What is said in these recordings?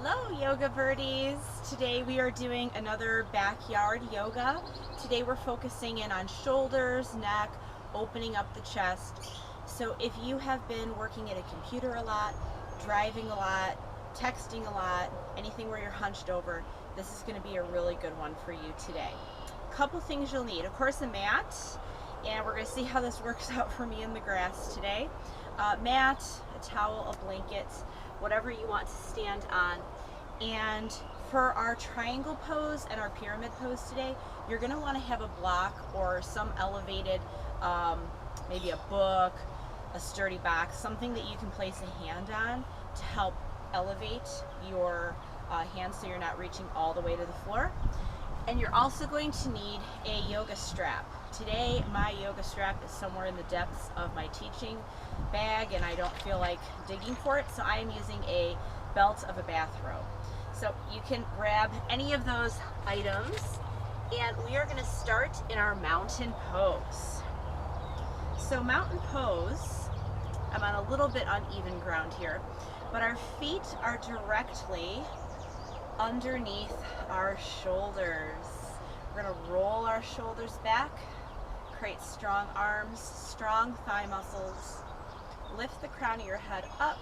Hello yoga birdies! Today we are doing another backyard yoga. Today we're focusing in on shoulders, neck, opening up the chest. So if you have been working at a computer a lot, driving a lot, texting a lot, anything where you're hunched over, this is going to be a really good one for you today. Couple things you'll need. Of course a mat, and we're going to see how this works out for me in the grass today. Mat, a towel, a blanket, whatever you want to stand on. And for our triangle pose and our pyramid pose today, you're going to want to have a block or some elevated, maybe a book, a sturdy box, something that you can place a hand on to help elevate your hands so you're not reaching all the way to the floor. And you're also going to need a yoga strap. Today my yoga strap is somewhere in the depths of my teaching bag and I don't feel like digging for it, so I am using a belt of a bathrobe. So you can grab any of those items, and we are going to start in our mountain pose. So mountain pose, I'm on a little bit uneven ground here, but our feet are directly underneath our shoulders. We're going to roll our shoulders back, create strong arms, strong thigh muscles. Lift the crown of your head up.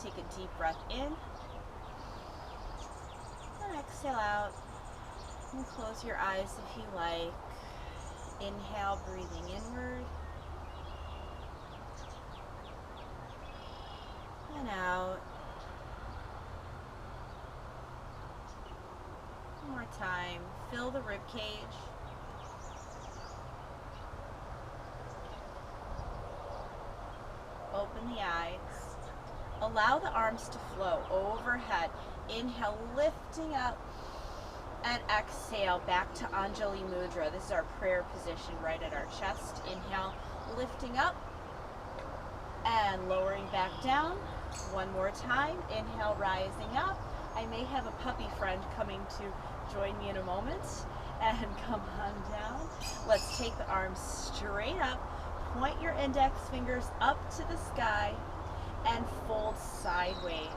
Take a deep breath in. And exhale out. And close your eyes if you like. Inhale, breathing inward. And out. One more time. Fill the rib cage. Open the eyes. Allow the arms to flow overhead. Inhale, lifting up, and exhale back to Anjali Mudra. This is our prayer position right at our chest. Inhale, lifting up and lowering back down. One more time. Inhale, rising up. I may have a puppy friend coming to join me in a moment. And come on down. Let's take the arms straight up. Point your index fingers up to the sky and fold sideways.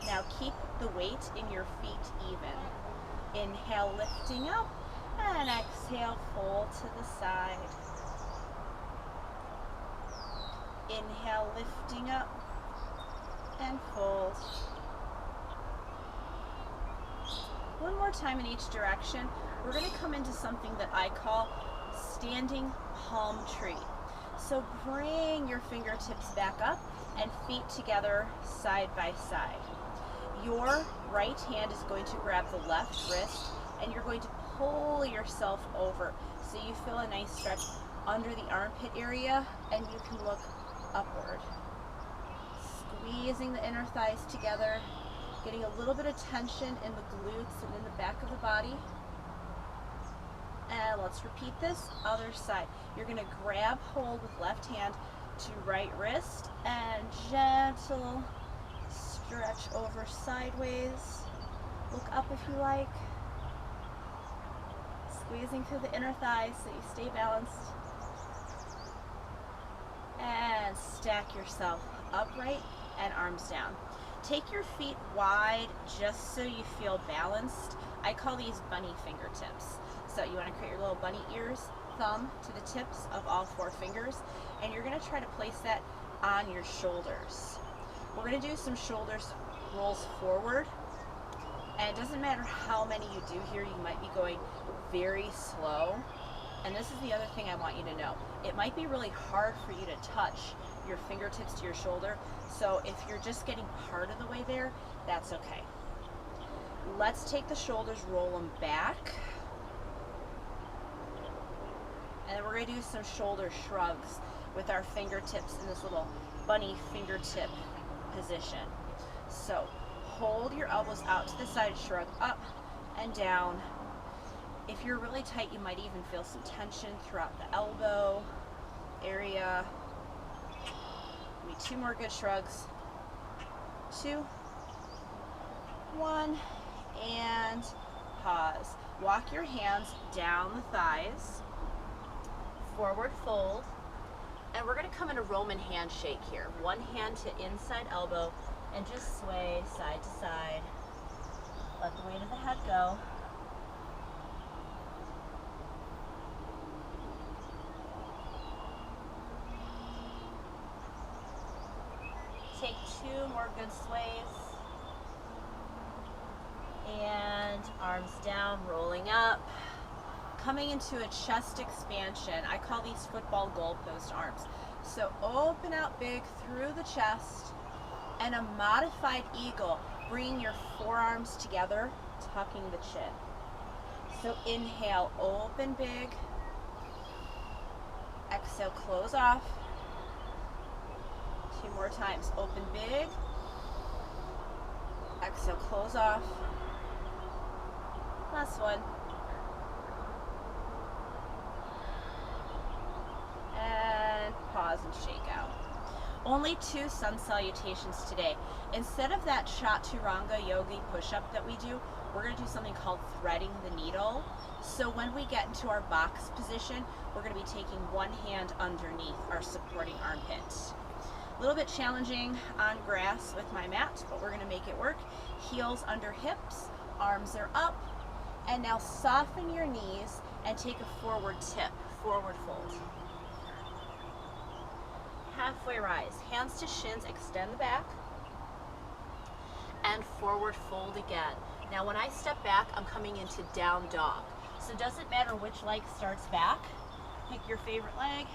Now keep the weight in your feet even. Inhale, lifting up, and exhale, fold to the side. Inhale, lifting up, and fold. One more time in each direction. We're going to come into something that I call standing palm tree. So bring your fingertips back up and feet together side by side. Your right hand is going to grab the left wrist and you're going to pull yourself over so you feel a nice stretch under the armpit area and you can look upward. Squeezing the inner thighs together, getting a little bit of tension in the glutes and in the back of the body. And let's repeat this, other side. You're going to grab hold with left hand to right wrist and gentle stretch over sideways. Look up if you like. Squeezing through the inner thighs so you stay balanced. And stack yourself upright and arms down. Take your feet wide just so you feel balanced. I call these bunny fingertips. So you want to create your little bunny ears, thumb to the tips of all four fingers, and you're going to try to place that on your shoulders. We're going to do some shoulders rolls forward, and it doesn't matter how many you do here, you might be going very slow. And this is the other thing I want you to know. It might be really hard for you to touch your fingertips to your shoulder, so if you're just getting part of the way there, that's okay. Let's take the shoulders, roll them back. And then we're going to do some shoulder shrugs with our fingertips in this little bunny fingertip position. So hold your elbows out to the side, shrug up and down. If you're really tight, you might even feel some tension throughout the elbow area. Give me two more good shrugs. 2, 1, and pause. Walk your hands down the thighs. Forward fold, and we're going to come in a Roman handshake here. One hand to inside elbow, and just sway side to side. Let the weight of the head go. Take 2 more good sways. And arms down, rolling up. Coming into a chest expansion. I call these football goalpost arms. So open out big through the chest, and a modified eagle, bringing your forearms together, tucking the chin. So inhale, open big. Exhale, close off. 2 more times, open big. Exhale, close off. Last one. And pause and shake out. Only 2 sun salutations today. Instead of that chaturanga yogi push-up that we do, we're going to do something called threading the needle. So when we get into our box position, we're going to be taking one hand underneath our supporting armpit. A little bit challenging on grass with my mat, but we're going to make it work. Heels under hips, arms are up, and now soften your knees and take a forward tip, forward fold. Halfway rise, hands to shins, extend the back, and forward fold again. Now when I step back, I'm coming into down dog. So it doesn't matter which leg starts back. Pick your favorite leg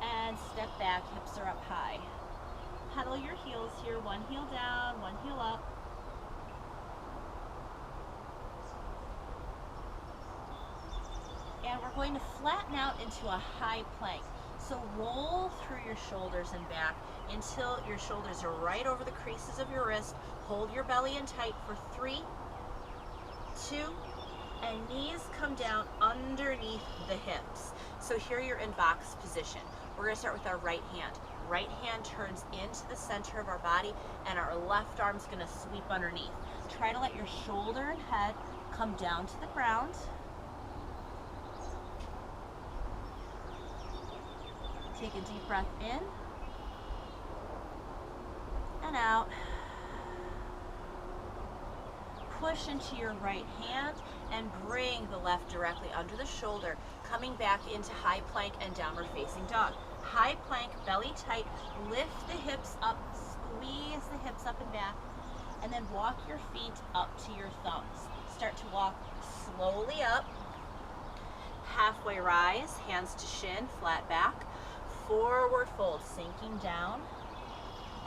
and step back, hips are up high. Pedal your heels here, one heel down, one heel up. And we're going to flatten out into a high plank. So roll through your shoulders and back until your shoulders are right over the creases of your wrist. Hold your belly in tight for 3, 2, and knees come down underneath the hips. So here you're in box position. We're going to start with our right hand. Right hand turns into the center of our body, and our left arm's going to sweep underneath. Try to let your shoulder and head come down to the ground. Take a deep breath in and out. Push into your right hand and bring the left directly under the shoulder, coming back into high plank and downward facing dog. High plank, belly tight, lift the hips up, squeeze the hips up and back, and then walk your feet up to your thumbs. Start to walk slowly up. Halfway rise, hands to shin, flat back. Forward fold, sinking down,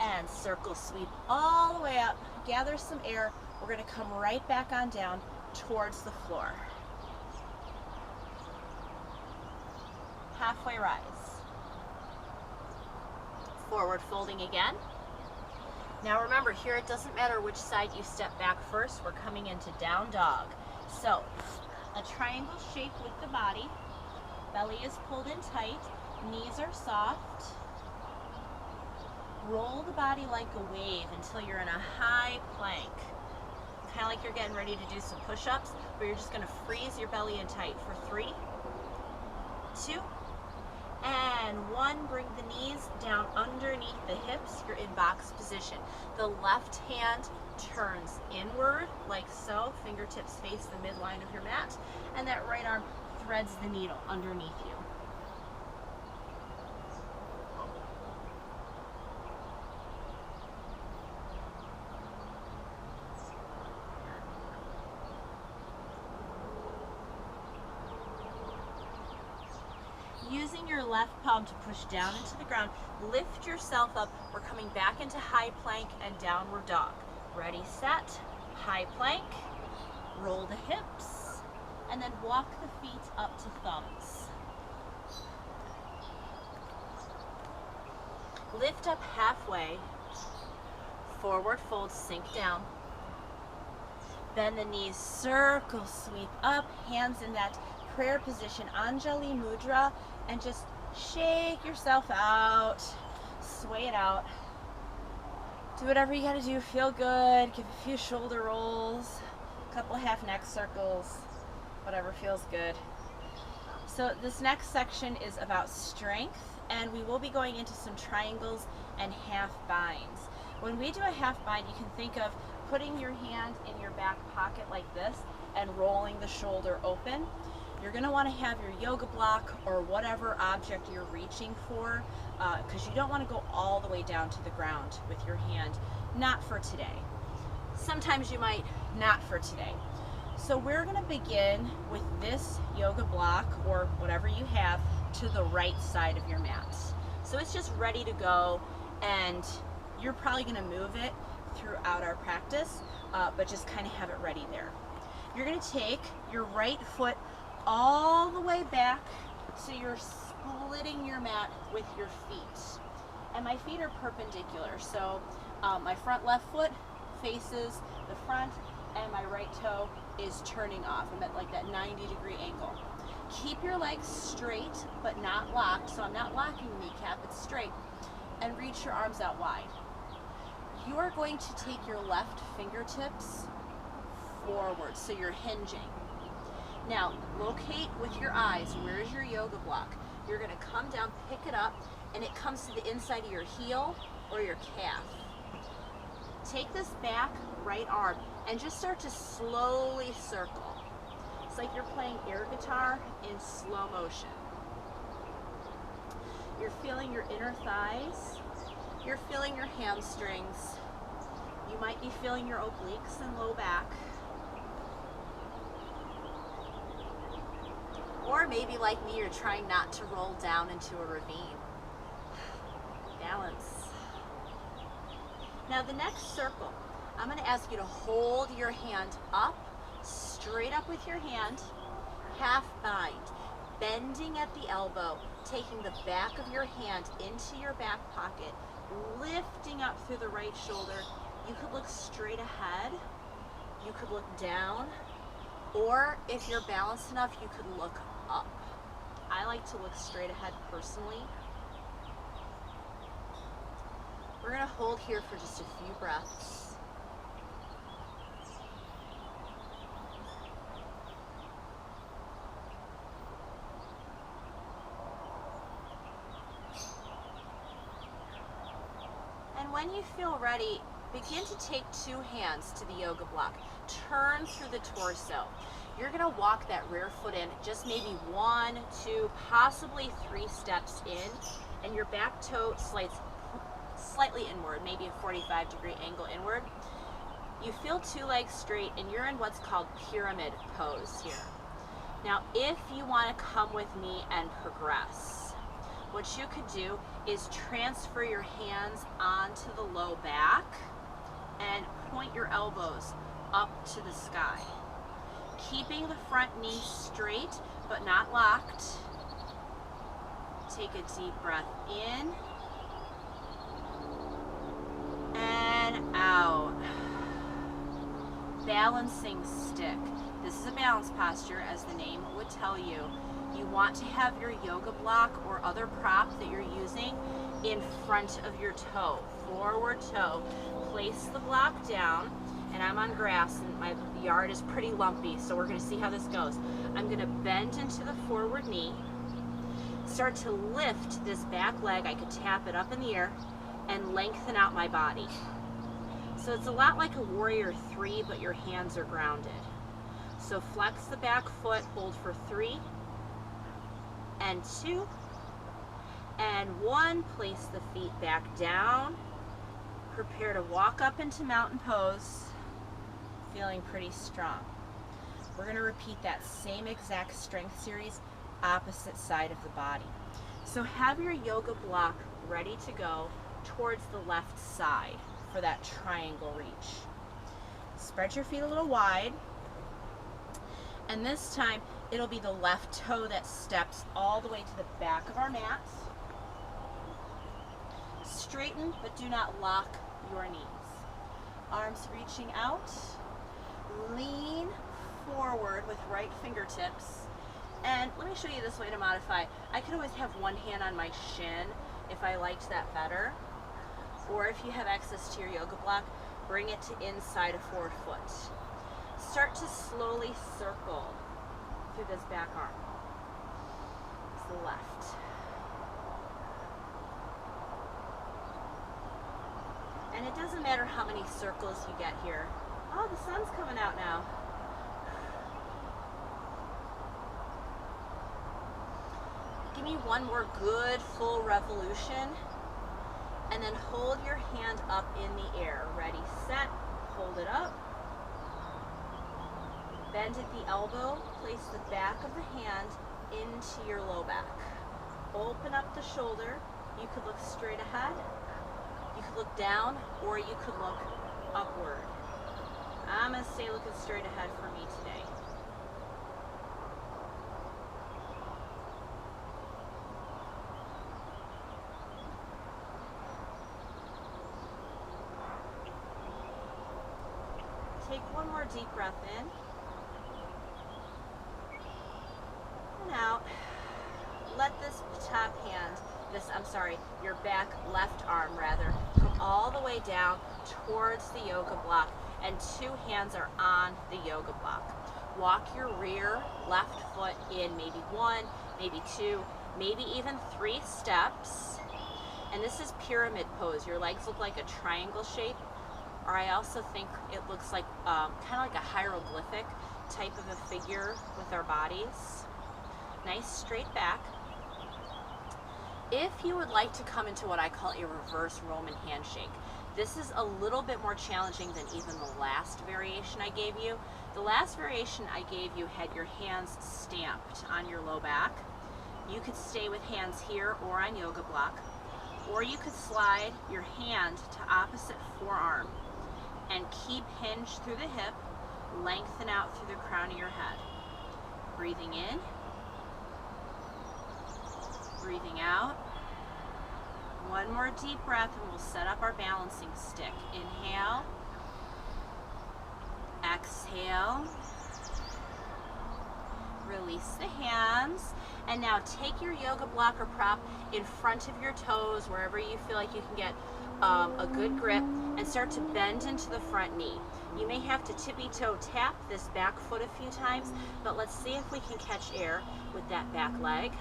and circle sweep all the way up. Gather some air. We're going to come right back on down towards the floor. Halfway rise. Forward folding again. Now remember, here it doesn't matter which side you step back first. We're coming into down dog. So a triangle shape with the body. Belly is pulled in tight. Knees are soft. Roll the body like a wave until you're in a high plank. Kind of like you're getting ready to do some push-ups, but you're just going to freeze your belly in tight for 3, 2, and 1. Bring the knees down underneath the hips. You're in box position. The left hand turns inward like so. Fingertips face the midline of your mat, and that right arm threads the needle underneath you. Using your left palm to push down into the ground, lift yourself up. We're coming back into high plank and downward dog. Ready, set, high plank, roll the hips, and then walk the feet up to thumbs. Lift up halfway, forward fold, sink down. Bend the knees, circle, sweep up, hands in that prayer position, Anjali Mudra, and just shake yourself out, sway it out. Do whatever you gotta do, feel good, give a few shoulder rolls, a couple half neck circles, whatever feels good. So this next section is about strength, and we will be going into some triangles and half binds. When we do a half bind, you can think of putting your hand in your back pocket like this and rolling the shoulder open. You're going to want to have your yoga block or whatever object you're reaching for, because you don't want to go all the way down to the ground with your hand. Not for today. Sometimes you might, not for today. So we're going to begin with this yoga block or whatever you have to the right side of your mat. So it's just ready to go, and you're probably going to move it throughout our practice, but just kind of have it ready there. You're going to take your right foot all the way back so you're splitting your mat with your feet. And my feet are perpendicular, so my front left foot faces the front and my right toe is turning off. I'm at like that 90-degree angle. Keep your legs straight but not locked, so I'm not locking the kneecap, it's straight. And reach your arms out wide. You are going to take your left fingertips forward, so you're hinging. Now, locate with your eyes, where is your yoga block? You're going to come down, pick it up, and it comes to the inside of your heel or your calf. Take this back right arm and just start to slowly circle. It's like you're playing air guitar in slow motion. You're feeling your inner thighs. You're feeling your hamstrings. You might be feeling your obliques and low back. Or maybe like me, you're trying not to roll down into a ravine. Balance. Now the next circle, I'm going to ask you to hold your hand up, straight up with your hand, half bind, bending at the elbow, taking the back of your hand into your back pocket, lifting up through the right shoulder. You could look straight ahead, you could look down, or if you're balanced enough, you could look up. I like to look straight ahead personally. We're going to hold here for just a few breaths. And when you feel ready, begin to take two hands to the yoga block. Turn through the torso. You're going to walk that rear foot in, just maybe 1, 2, possibly 3 steps in, and your back toe slightly inward, maybe a 45-degree angle inward. You feel 2 legs straight, and you're in what's called pyramid pose here. Now, if you want to come with me and progress, what you could do is transfer your hands onto the low back and point your elbows up to the sky. Keeping the front knee straight but not locked. Take a deep breath in and out. Balancing stick. This is a balance posture, as the name would tell you. You want to have your yoga block or other prop that you're using in front of your toe, forward toe. Place the block down, and I'm on grass and my yard is pretty lumpy, so we're going to see how this goes. I'm going to bend into the forward knee, start to lift this back leg. I could tap it up in the air and lengthen out my body. So it's a lot like a warrior 3, but your hands are grounded. So flex the back foot, hold for 3 and 2 and 1. Place the feet back down. Prepare to walk up into mountain pose, feeling pretty strong. We're going to repeat that same exact strength series, opposite side of the body. So have your yoga block ready to go towards the left side for that triangle reach. Spread your feet a little wide, and this time it'll be the left toe that steps all the way to the back of our mat. Straighten, but do not lock your knees. Arms reaching out. Lean forward with right fingertips. And let me show you this way to modify. I could always have one hand on my shin if I liked that better. Or if you have access to your yoga block, bring it to inside a forward foot. Start to slowly circle through this back arm. It's the left. And And it doesn't matter how many circles you get here. Oh, the sun's coming out now. Give me one more good full revolution. And then hold your hand up in the air. Ready, set, hold it up. Bend at the elbow, place the back of the hand into your low back. Open up the shoulder. You could look straight ahead, you could look down, or you could look upward. I'm going to stay looking straight ahead for me today. Take one more deep breath in and out. Let this top hand, your back left arm rather, come all the way down towards the yoga block, and two hands are on the yoga block. Walk your rear left foot in maybe one, maybe two, maybe even 3 steps. And this is pyramid pose. Your legs look like a triangle shape, or I also think it looks like kind of like a hieroglyphic type of a figure with our bodies. Nice straight back. If you would like to come into what I call a reverse Roman handshake, this is a little bit more challenging than even the last variation I gave you. The last variation I gave you had your hands stamped on your low back. You could stay with hands here or on yoga block, or you could slide your hand to opposite forearm and keep hinged through the hip, lengthen out through the crown of your head. Breathing in, breathing out. One more deep breath and we'll set up our balancing stick. Inhale, exhale, release the hands, and now take your yoga block or prop in front of your toes, wherever you feel like you can get a good grip, and start to bend into the front knee. You may have to tippy-toe tap this back foot a few times, but let's see if we can catch air with that back leg.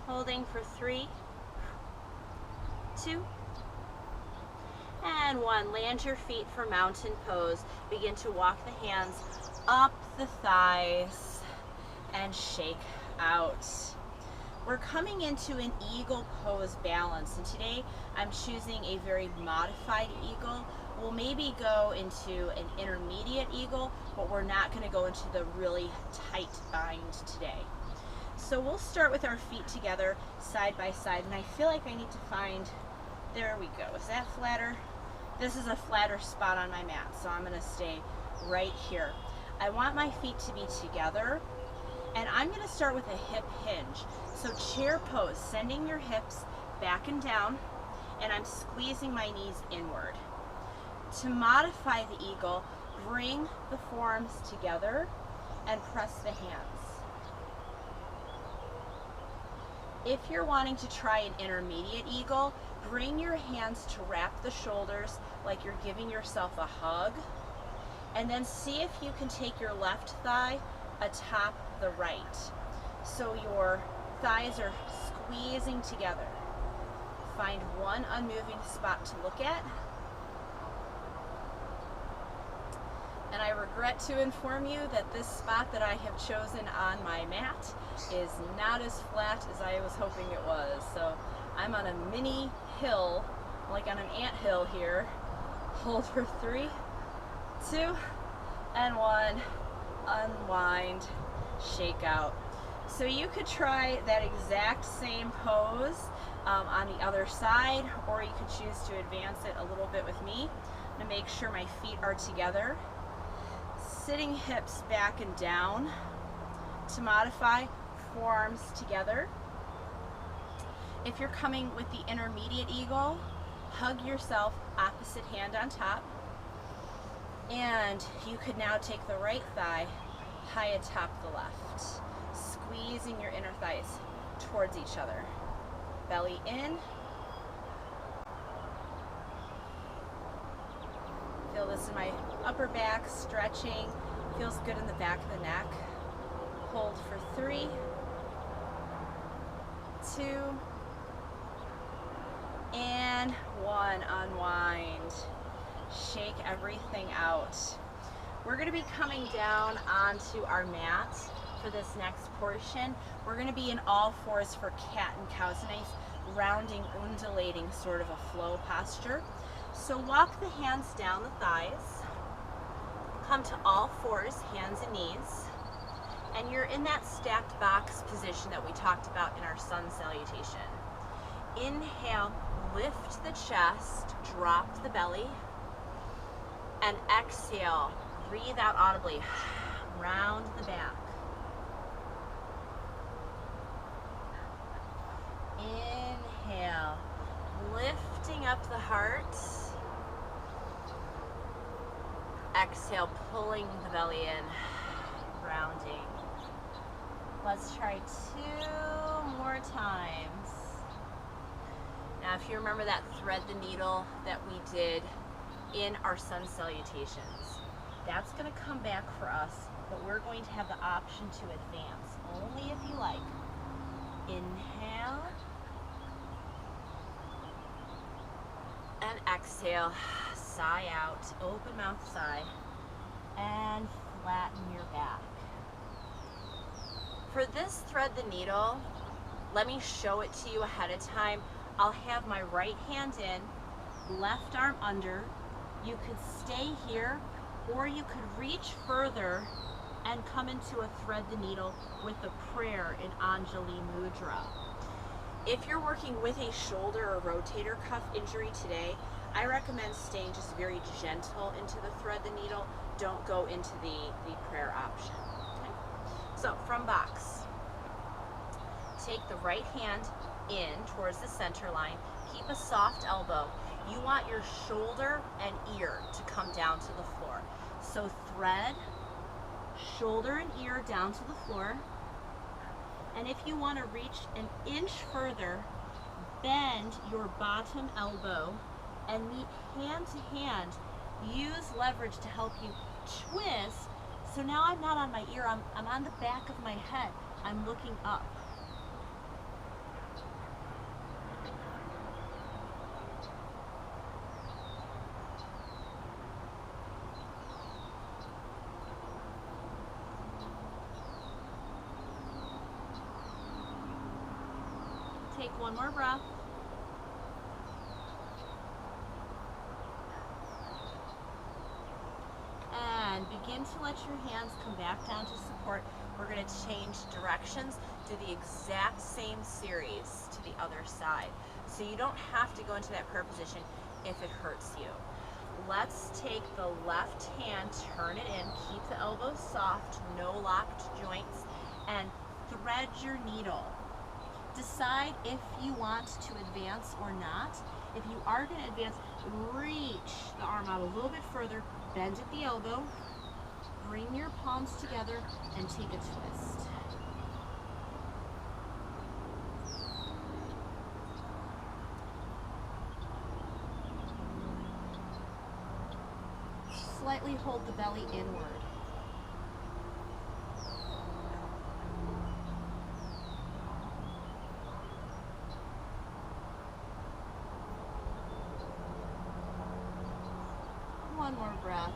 Holding for 3, 2, and 1. Land your feet for mountain pose. Begin to walk the hands up the thighs and shake out. We're coming into an eagle pose balance, and today I'm choosing a very modified eagle. We'll maybe go into an intermediate eagle, but we're not going to go into the really tight bind today. So we'll start with our feet together side by side, and I feel like I need to find, there we go. Is that flatter? This is a flatter spot on my mat, so I'm going to stay right here. I want my feet to be together, and I'm going to start with a hip hinge. So chair pose, sending your hips back and down, and I'm squeezing my knees inward. To modify the eagle, bring the forearms together and press the hands. If you're wanting to try an intermediate eagle, bring your hands to wrap the shoulders like you're giving yourself a hug, and then see if you can take your left thigh atop the right. So your thighs are squeezing together. Find one unmoving spot to look at. And I regret to inform you that this spot that I have chosen on my mat is not as flat as I was hoping it was. So I'm on a mini hill, like on an ant hill here. Hold for 3, 2, and 1. Unwind, shake out. So you could try that exact same pose on the other side, or you could choose to advance it a little bit with me to make sure my feet are together. Sitting hips back and down. To modify, forearms together. If you're coming with the intermediate eagle, hug yourself, opposite hand on top. And you could now take the right thigh high atop the left, squeezing your inner thighs towards each other. Belly in. Feel this in my upper back, stretching. Feels good in the back of the neck. Hold for 3, 2, and 1. Unwind. Shake everything out. We're going to be coming down onto our mat for this next portion. We're going to be in all fours for cat and cow. It's a nice rounding, undulating sort of a flow posture. So walk the hands down the thighs. Come to all fours, hands and knees. And you're in that stacked box position that we talked about in our sun salutation. Inhale, lift the chest, drop the belly. And exhale, breathe out audibly, round the back. Inhale, lifting up the heart. Exhale, pulling the belly in, rounding. Let's try 2 more times. Now, if you remember that thread the needle that we did in our sun salutations, that's going to come back for us, but we're going to have the option to advance, only if you like. Inhale. And exhale, sigh out, open mouth sigh, and flatten your back. For this thread the needle, let me show it to you ahead of time. I'll have my right hand in, left arm under. You could stay here, or you could reach further and come into a thread the needle with a prayer in Anjali Mudra. If you're working with a shoulder or rotator cuff injury today, I recommend staying just very gentle into the thread the needle. Don't go into the prayer option. Okay? So from box, take the right hand in towards the center line. Keep a soft elbow. You want your shoulder and ear to come down to the floor. So thread, shoulder and ear down to the floor. And if you want to reach an inch further, bend your bottom elbow and meet hand to hand. Use leverage to help you twist. So now I'm not on my ear, I'm on the back of my head. I'm looking up. Take one more breath. And begin to let your hands come back down to support. We're going to change directions, do the exact same series to the other side. So you don't have to go into that prayer position if it hurts you. Let's take the left hand, turn it in, keep the elbows soft, no locked joints, and thread your needle. Decide if you want to advance or not. If you are going to advance, reach the arm out a little bit further, bend at the elbow, bring your palms together, and take a twist. Slightly hold the belly inward. One more breath.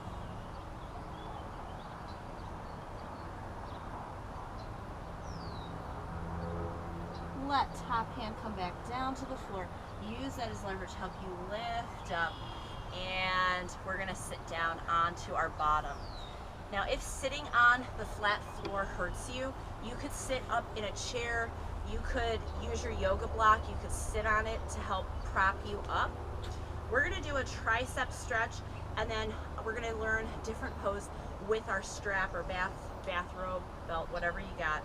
Let top hand come back down to the floor. Use that as leverage to help you lift up. And we're going to sit down onto our bottom. Now, if sitting on the flat floor hurts you, you could sit up in a chair. You could use your yoga block. You could sit on it to help prop you up. We're going to do a tricep stretch, and then we're going to learn different pose with our strap or bathrobe, belt, whatever you got.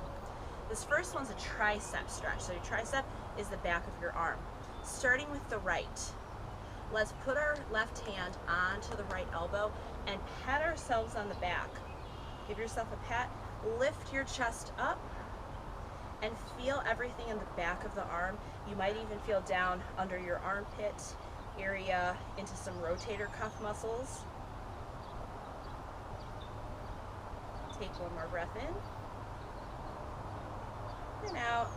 This first one's a tricep stretch. So your tricep is the back of your arm. Starting with the right. Let's put our left hand onto the right elbow and pat ourselves on the back. Give yourself a pat. Lift your chest up and feel everything in the back of the arm. You might even feel down under your armpit area into some rotator cuff muscles. Take one more breath in and out.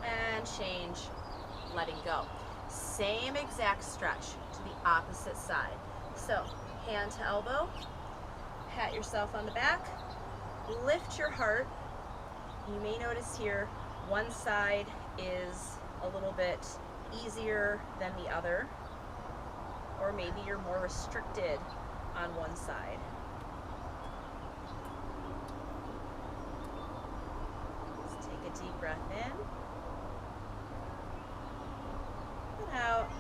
and change, letting go. Same exact stretch to the opposite side. So hand to elbow, pat yourself on the back, lift your heart. You may notice here one side is a little bit easier than the other, or maybe you're more restricted on one side. Let's take a deep breath in and out,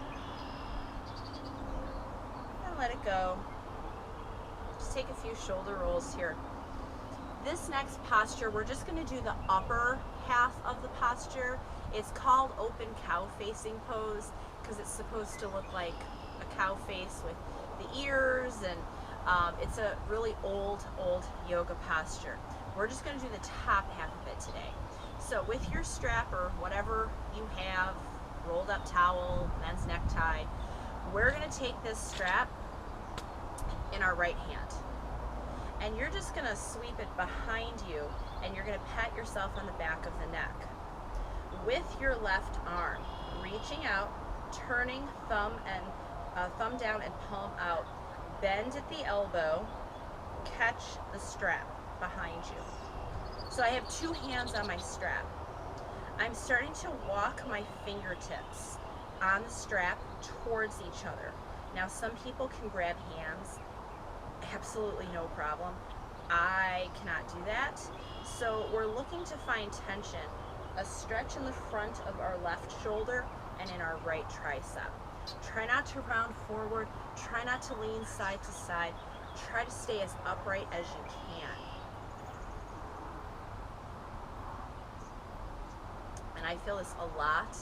and let it go. Just take a few shoulder rolls here. This next posture, we're just going to do the upper half of the posture. It's called open cow facing pose because it's supposed to look like a cow face with the ears, and it's a really old yoga posture. We're just going to do the top half of it today. So with your strap or whatever you have, rolled up towel, men's necktie, we're going to take this strap in our right hand. And you're just going to sweep it behind you, and you're going to pat yourself on the back of the neck. With your left arm, reaching out, turning thumb down and palm out, bend at the elbow, catch the strap behind you. So I have two hands on my strap. I'm starting to walk my fingertips on the strap towards each other. Now some people can grab hands. Absolutely no problem. I cannot do that. So we're looking to find tension, a stretch in the front of our left shoulder and in our right tricep. Try not to round forward, try not to lean side to side, try to stay as upright as you can. And I feel this a lot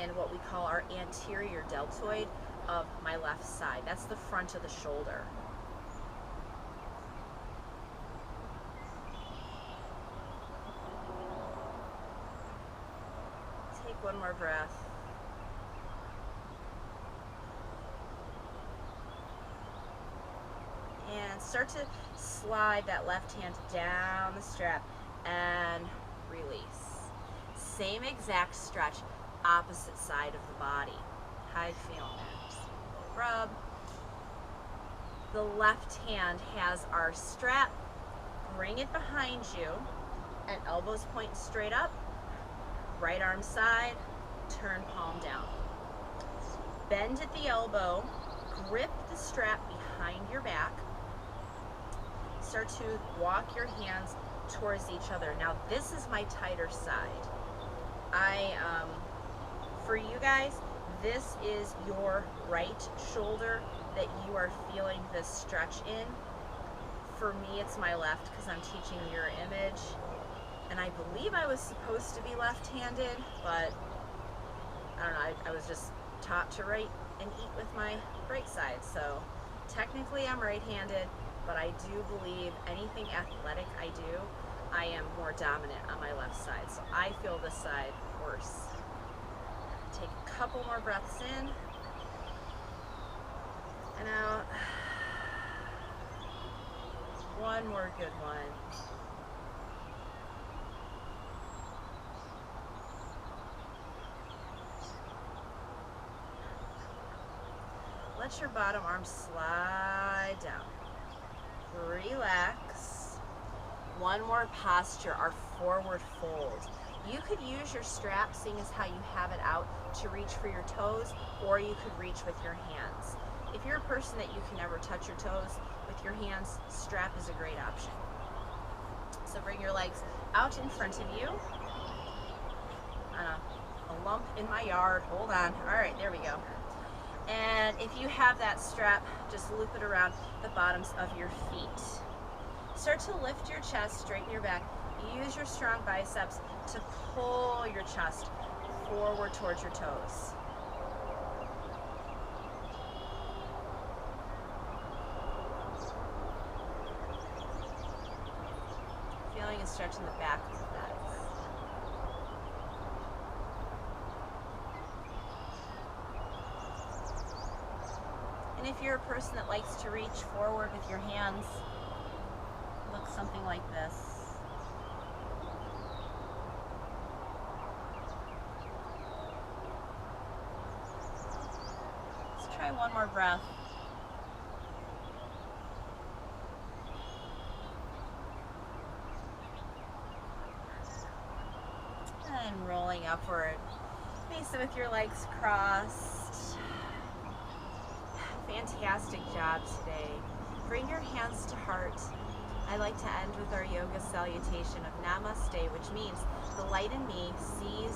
in what we call our anterior deltoid of my left side. That's the front of the shoulder. Take one more breath. And start to slide that left hand down the strap and release. Same exact stretch, opposite side of the body. How you feeling there? Just a little rub. The left hand has our strap. Bring it behind you and elbows point straight up. Right arm side, turn palm down. Bend at the elbow, grip the strap behind your back. Start to walk your hands towards each other. Now this is my tighter side. For you guys, this is your right shoulder that you are feeling this stretch in. For me, it's my left because I'm teaching mirror image. And I believe I was supposed to be left-handed, but I don't know, I was just taught to write and eat with my right side. So technically I'm right-handed, but I do believe anything athletic I do, I am more dominant on my left side. So I feel this side worse. Take a couple more breaths in and out. One more good one. Let your bottom arm slide down. Relax. One more posture, our forward fold. You could use your strap, seeing as how you have it out, to reach for your toes, or you could reach with your hands. If you're a person that you can never touch your toes with your hands, strap is a great option. So bring your legs out in front of you. A lump in my yard. Hold on. All right, there we go. And if you have that strap, just loop it around the bottoms of your feet. Start to lift your chest, straighten your back. Use your strong biceps to pull your chest forward towards your toes. Feeling a stretch in the back of the legs. And if you're a person that likes to reach forward with your hands, look something like this. try one more breath. And rolling upward. Face it with your legs crossed. Fantastic job today. Bring your hands to heart. I like to end with our yoga salutation of Namaste, which means the light in me sees